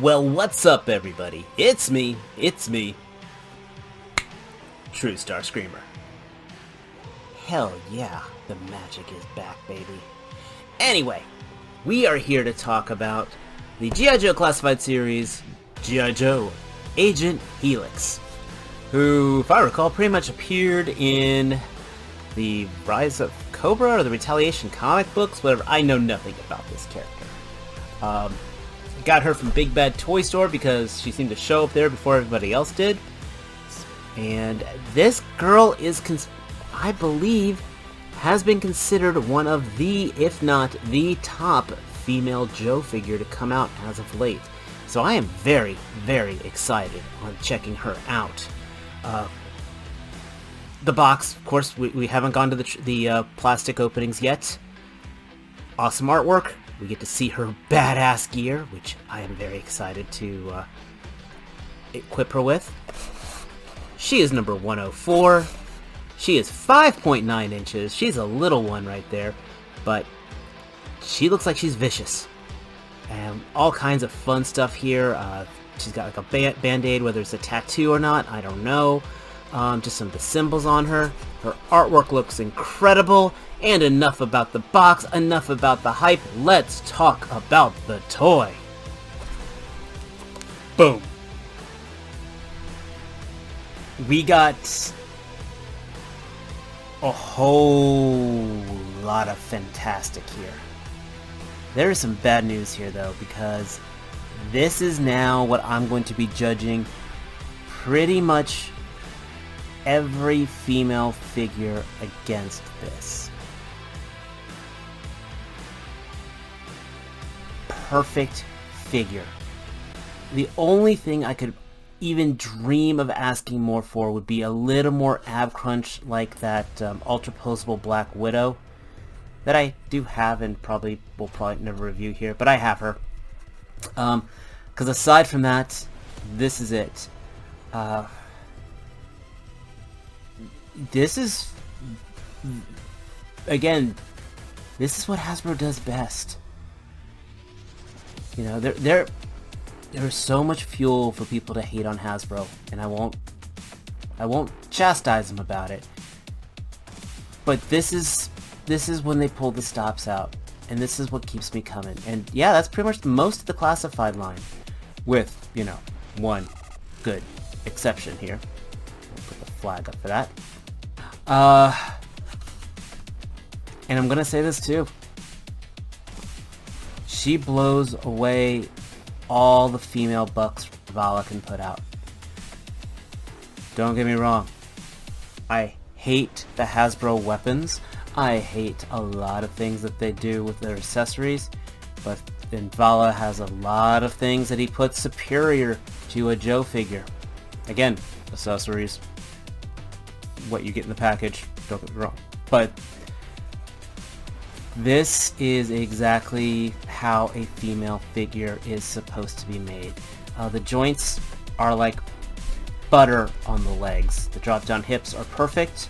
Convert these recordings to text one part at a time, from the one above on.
Well, what's up, everybody? It's me, True Star Screamer. Hell yeah, the magic is back, baby. Anyway, we are here to talk about the G.I. Joe Classified series, G.I. Joe Agent Helix, who, if I recall, pretty much appeared in the Rise of Cobra or the Retaliation comic books, whatever. I know nothing about this character. Got her from Big Bad Toy Store because she seemed to show up there before everybody else did. And this girl is, I believe, has been considered one of the, if not the top female Joe figure to come out as of late. So I am very, very excited on checking her out. The box, of course, we haven't gone to the plastic openings yet. Awesome artwork. We get to see her badass gear, which I am very excited to equip her with. She is number 104. She is 5.9 inches. She's a little one right there, but she looks like she's vicious. And all kinds of fun stuff here. She's got like a band-aid, whether it's a tattoo or not, I don't know. Just some of the symbols on her. Her artwork looks incredible. And enough about the box, enough about the hype. Let's talk about the toy. Boom. We got a whole lot of fantastic here. There is some bad news here though, because this is now what I'm going to be judging pretty much every female figure against this. Perfect figure. The only thing I could even dream of asking more for would be a little more ab crunch like that ultra posable Black Widow that I do have and will probably never review here, but I have her. Because aside from that, this is it. This is, again, this is what Hasbro does best. You know, there's so much fuel for people to hate on Hasbro, and I won't chastise them about it. But this is when they pull the stops out, and this is what keeps me coming. And yeah, that's pretty much most of the classified line, with, you know, one good exception here. We'll put the flag up for that. And I'm gonna say this too. She blows away all the female bucks Vala can put out. Don't get me wrong. I hate the Hasbro weapons. I hate a lot of things that they do with their accessories. But then Vala has a lot of things that he puts superior to a Joe figure. Again, accessories. What you get in the package. Don't get me wrong. But this is exactly how a female figure is supposed to be made. The joints are like butter on the legs. The drop-down hips are perfect.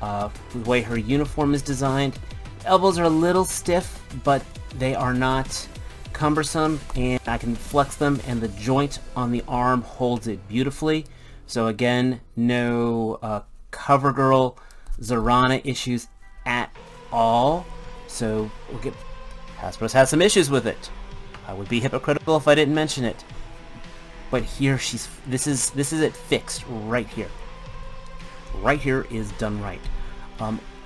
The way her uniform is designed, elbows are a little stiff, but they are not cumbersome, and I can flex them, and the joint on the arm holds it beautifully. So again, no CoverGirl Zorana issues at all. So Hasbro's had some issues with it. I would be hypocritical if I didn't mention it. But here this is it fixed right here. Right here is done right.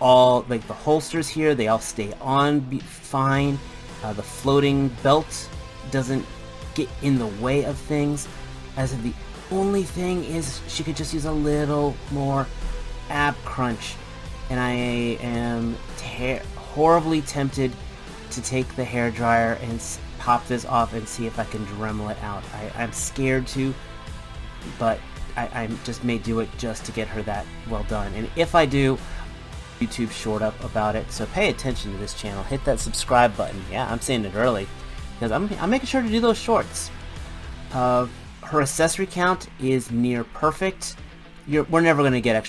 All like the holsters here, they all stay on fine. The floating belt doesn't get in the way of things. As if the only thing is she could just use a little more ab crunch. And I am horribly tempted to take the hairdryer and pop this off and see if I can Dremel it out. I'm scared to, but I just may do it just to get her that well done. And if I do, YouTube short up about it. So pay attention to this channel. Hit that subscribe button. Yeah, I'm saying it early because I'm making sure to do those shorts. Her accessory count is near perfect. We're never going to get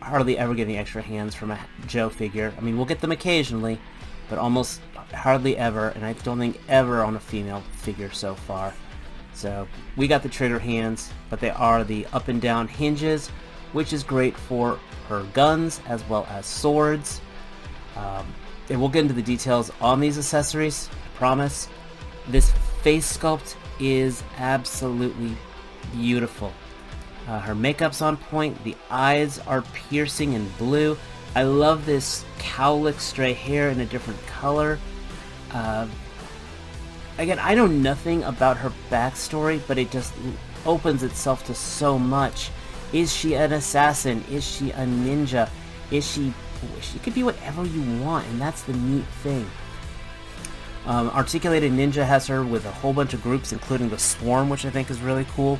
hardly ever getting extra hands from a Joe figure. I mean, we'll get them occasionally, but almost hardly ever, and I don't think ever on a female figure so far. So we got the trigger hands, but they are the up and down hinges, which is great for her guns as well as swords. And we'll get into the details on these accessories, I promise. This face sculpt is absolutely beautiful. Her makeup's on point, the eyes are piercing and blue. I love this cowlick stray hair in a different color. Again, I know nothing about her backstory, but it just opens itself to so much. Is she an assassin? Is she a ninja? She could be whatever you want, and that's the neat thing. Articulated Ninja has her with a whole bunch of groups, including the Swarm, which I think is really cool.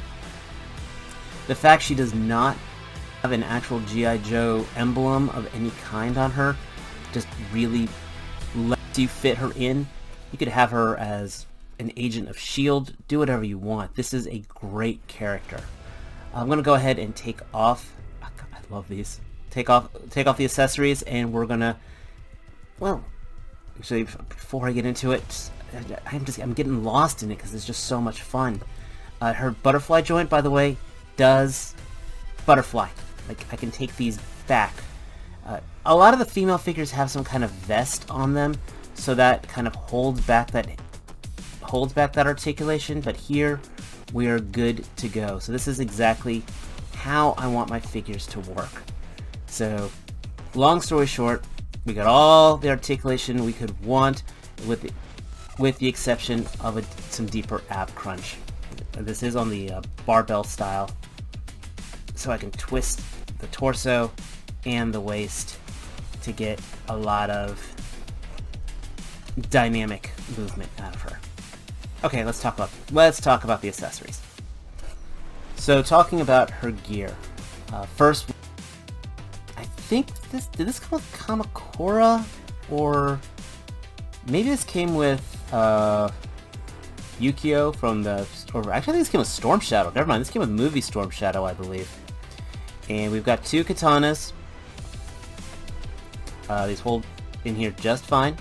The fact she does not have an actual G.I. Joe emblem of any kind on her just really lets you fit her in. You could have her as an agent of S.H.I.E.L.D., do whatever you want. This is a great character. I'm going to go ahead and take off, I love these, take off the accessories, and we're going to, well, actually, before I get into it, I'm getting lost in it because it's just so much fun. Her butterfly joint, by the way, does butterfly. Like, I can take these back. A lot of the female figures have some kind of vest on them, so that kind of holds back that articulation, but here we are good to go. So this is exactly how I want my figures to work. So, long story short, we got all the articulation we could want, with the exception of some deeper ab crunch. This is on the barbell style, so I can twist the torso and the waist to get a lot of dynamic movement out of her. Okay, let's talk about the accessories. So, talking about her gear, first, I think did this come with Kamakura, or maybe this came with Yukio from the, or actually I think this came with Storm Shadow. Never mind, this came with movie Storm Shadow, I believe. And we've got two katanas. These hold in here just fine.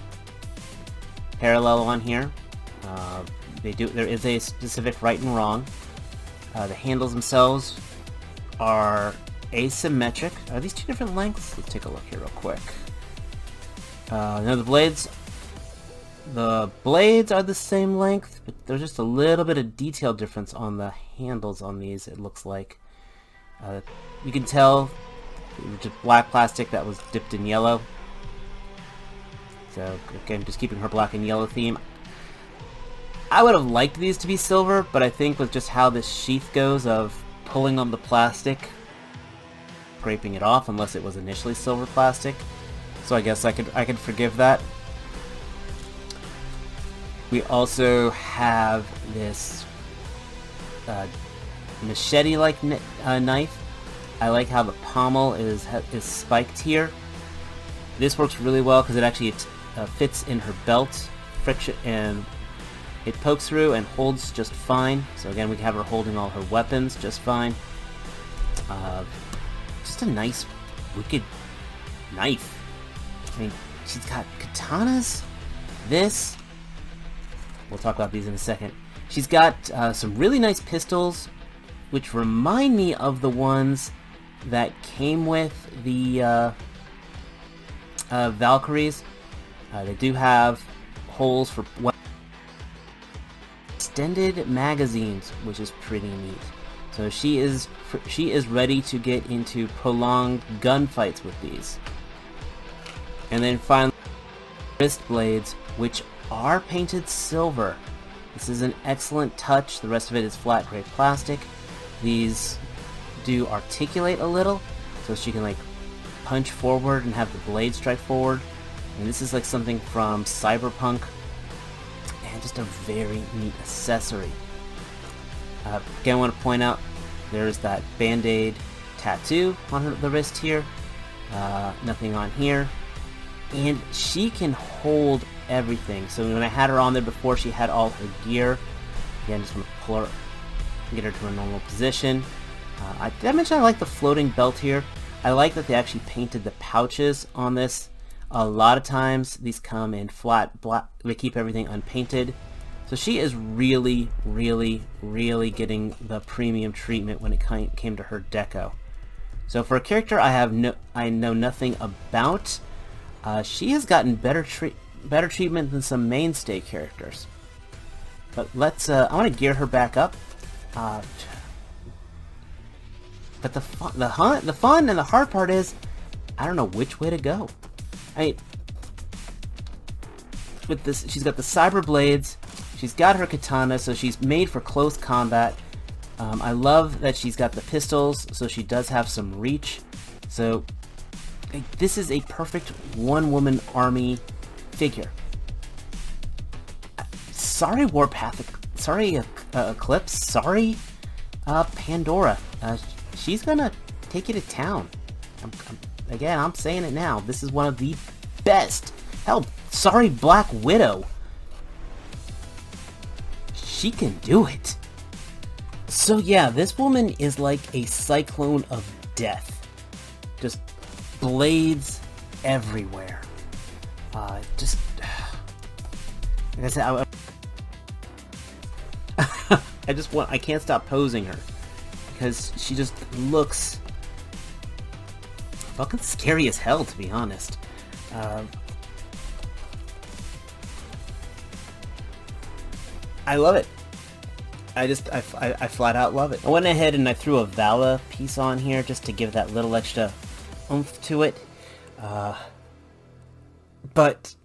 Parallel on here. There is a specific right and wrong. The handles themselves are asymmetric. Are these two different lengths? Let's take a look here real quick. Now the blades are the same length, but there's just a little bit of detail difference on the handles on these, it looks like. You can tell it was just black plastic that was dipped in yellow. So again, just keeping her black and yellow theme. I would have liked these to be silver, but I think with just how this sheath goes of pulling on the plastic, scraping it off, unless it was initially silver plastic. So I guess I could forgive that. We also have this machete-like knife. I like how the pommel is spiked here. This works really well because it actually fits in her belt, friction, and it pokes through and holds just fine. So again, we have her holding all her weapons just fine. Just a nice, wicked knife. I mean, she's got katanas. This, we'll talk about these in a second. She's got some really nice pistols, which remind me of the ones that came with the Valkyries. They do have holes for extended magazines, which is pretty neat. So she is ready to get into prolonged gunfights with these. And then finally, wrist blades, which are painted silver. This is an excellent touch. The rest of it is flat gray plastic. These do articulate a little, so she can like punch forward and have the blade strike forward. And this is like something from Cyberpunk, and just a very neat accessory. Again, I want to point out there's that Band-Aid tattoo on the wrist here. Nothing on here. And she can hold everything. So when I had her on there before, she had all her gear. Again, just want to pull her, get her to a normal position. Did I mention I like the floating belt here? I like that they actually painted the pouches on this. A lot of times these come in flat black. They keep everything unpainted. So she is really, really, really getting the premium treatment when it came to her deco. So for a character I know nothing about, she has gotten better treatment than some mainstay characters. But let's, I want to gear her back up. But the fun and the hard part is, I don't know which way to go. With this, she's got the cyber blades, she's got her katana, so she's made for close combat. I love that she's got the pistols, so she does have some reach. So this is a perfect one-woman army figure. Sorry, Warpath. Sorry, Eclipse. Sorry, Pandora. She's gonna take you to town. Again, I'm saying it now. This is one of the best. Hell, sorry, Black Widow. She can do it. So yeah, this woman is like a cyclone of death. Just blades everywhere. Just like I said, I can't stop posing her because she just looks fucking scary as hell, to be honest. I love it. I flat out love it. I went ahead and I threw a Vala piece on here just to give that little extra oomph to it. But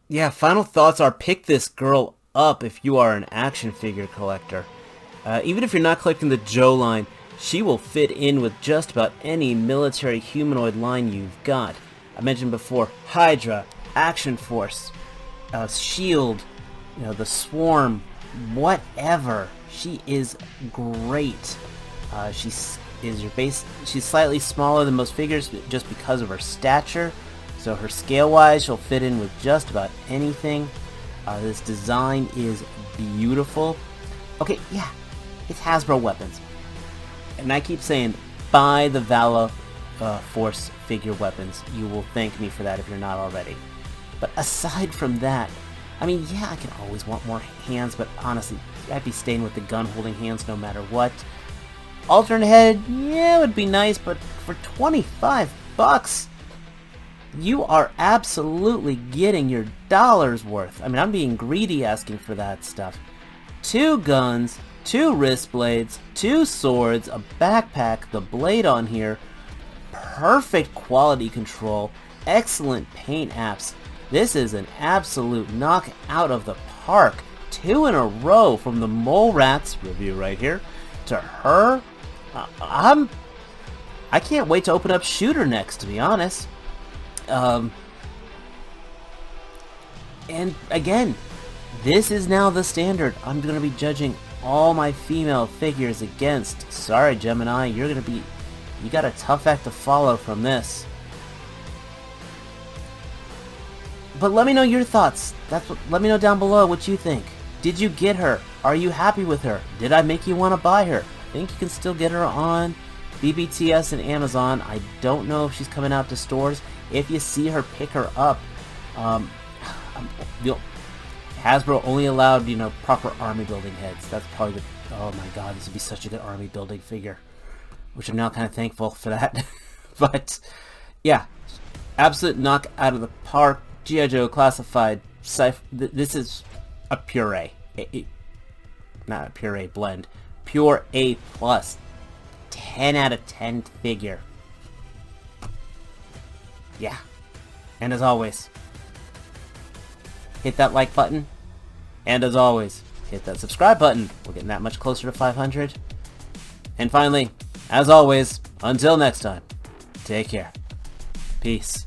yeah, final thoughts are, pick this girl up if you are an action figure collector. Even if you're not collecting the Joe line, she will fit in with just about any military humanoid line you've got. I mentioned before, Hydra, Action Force, Shield, you know, the Swarm, whatever. She is great. She's slightly smaller than most figures just because of her stature. So her scale-wise, she'll fit in with just about anything. This design is beautiful. Okay, yeah, it's Hasbro weapons. And I keep saying, buy the Vala Force figure weapons. You will thank me for that if you're not already. But aside from that, I mean, yeah, I can always want more hands, but honestly, I'd be staying with the gun-holding hands no matter what. Alternate head, yeah, it would be nice, but for 25 bucks, you are absolutely getting your dollar's worth. I mean, I'm being greedy asking for that stuff. 2 guns, 2 wrist blades, 2 swords, a backpack, the blade on here, perfect quality control, excellent paint apps. This is an absolute knock out of the park. 2 in a row from the Mole Rats review right here to her. I can't wait to open up Shooter next, to be honest. And again, this is now the standard I'm going to be judging all my female figures against. Sorry, Gemini, you got a tough act to follow from this. But let me know your thoughts. Let me know down below what you think. Did you get her? Are you happy with her? Did I make you want to buy her? I think you can still get her on BBTS and Amazon. I don't know if she's coming out to stores. If you see her, pick her up. Hasbro only allowed, proper army building heads. That's probably oh my god, this would be such a good army building figure. Which I'm now kind of thankful for that. But, yeah. Absolute knock out of the park. G.I. Joe Classified. This is a puree. Not a puree blend. Pure A+. 10 out of 10 figure. Yeah. And as always, hit that like button. And as always, hit that subscribe button. We're getting that much closer to 500. And finally, as always, until next time, take care. Peace.